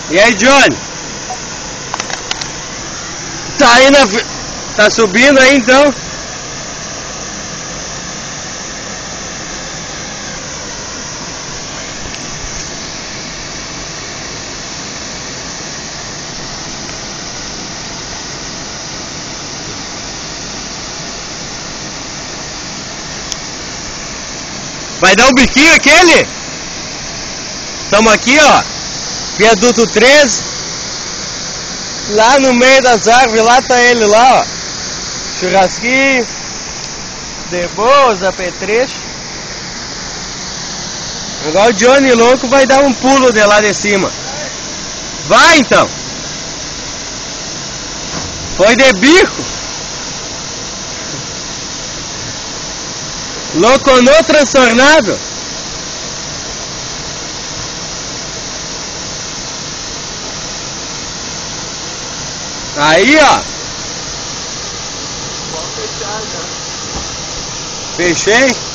E aí, Johnny? Tá aí na... Tá subindo aí, então? Vai dar o biquinho aquele? Estamos aqui, ó. Viaduto 13. Lá no meio das árvores, lá tá ele lá, ó. Churrasquinho. De boas, apetrecho. Agora o Johnny louco vai dar um pulo de lá de cima. Vai então. Foi de bico. Loconou transtornado. Aí, ó. Fechei.